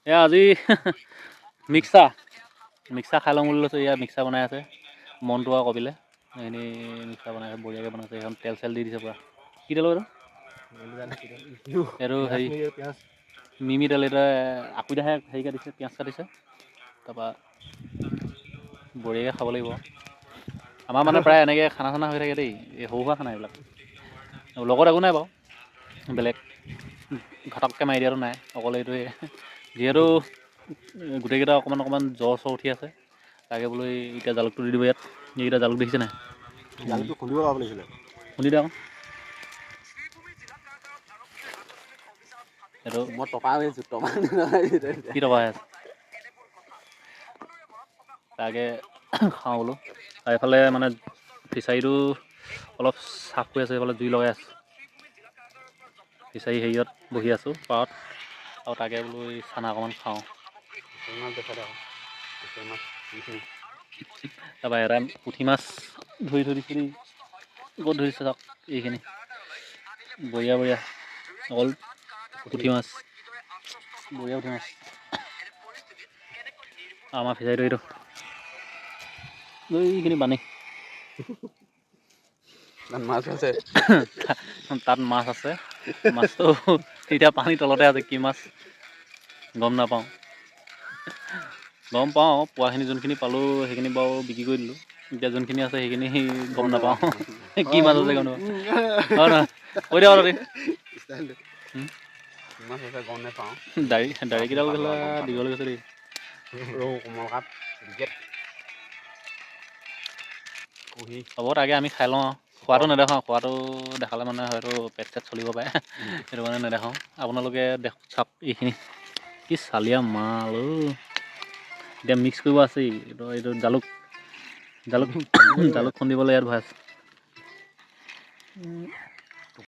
এয়া আজি মিক্সা খাই ল'ম বুলি লৈছোঁ। এয়া মিক্সা বনাই আছে মনটো আৰু কপিলে এইখিনি মিক্সা বনাই আছে বঢ়িয়াকৈ বনাইছে। এখন তেল চেল দি দিছে পূৰা। কি তেল এইটো এইটো হেৰি মিমি তেল। এতিয়া আপুদাহে হেৰি কাটিছে পিঁয়াজ কাটিছে তাৰপৰা বঢ়িয়াকৈ খাব লাগিব। আমাৰ মানে প্ৰায় এনেকৈ খানা চানা হৈ থাকে দেই, এই সৰু সুৰা খানা এইবিলাক। লগত একো নাই বাৰু, বেলেগ ঘটককৈ মাৰি দিয়াটো নাই, অকল এইটোৱে। যিহেতু গোটেইকেইটা অকণমান জ্বৰ চৰ উঠি আছে, তাকে বোলো এতিয়া জালুকটো দি দিব ইয়াত। এইকেইটা জালুক দেখিছে নাই? জালুকটো খুন্দিব পাব লাগিছিলে। খুন্দি দে আকৌ। সেইটো মই টপা হৈ আছোঁ, টপা কি টকা হৈ আছে? তাকে খাওঁ বোলো। আৰু এইফালে মানে ফিচাৰীটো অলপ চাফ কৰি আছে, এইফালে জুই লগাই আছে। ফিচাৰী হেৰিয়ত বহি আছোঁ পাৰত, আৰু তাকে বোলো এই চানা অকণমান খাওঁ। তাৰপৰা এটা পুঠি মাছ ধৰি থৈ দিছোঁ দেই। ক'ত ধৰিছে চাওক, এইখিনি বঢ়িয়া বঢ়িয়া অকল পুঠি মাছ, বঢ়িয়া পুঠি মাছ। আমাৰ ফিচাৰীটো এইটো, এইখিনি বানি মাছ আছে। তাত মাছ আছে। মাছটো এতিয়া পানীৰ তলতে আছে, কি মাছ গম নাপাওঁ। গম পাওঁ পোৱাখিনি যোনখিনি পালোঁ সেইখিনি বাৰু বিক্ৰী কৰি দিলোঁ। এতিয়া যোনখিনি আছে সেইখিনি গম নাপাওঁ কি মাছ আছে গম নাপাওঁ। হয় নহয় কৈ দিয়া তহঁতি। মাছ আছে গম নাপাওঁ। দাঢ়িকেইডাল কেলা দীঘল গৈছে দেই। ৰৌ, কমলকাপ, বিকেট, কুহি। হ'ব তাকে আমি খাই লওঁ আৰু। খোৱাটো নেদেখাওঁ, খোৱাটো দেখালে মানে হয়তো পেট চেট চলিব পাৰে, সেইটো কাৰণে নেদেখাওঁ। আপোনালোকে চাওক এইখিনি কি চালিয়া মাল অ'। এতিয়া মিক্স কৰিব আছেই, এইটো জালুক খুন্দিবলৈ ইয়াত ভৰাই আছে।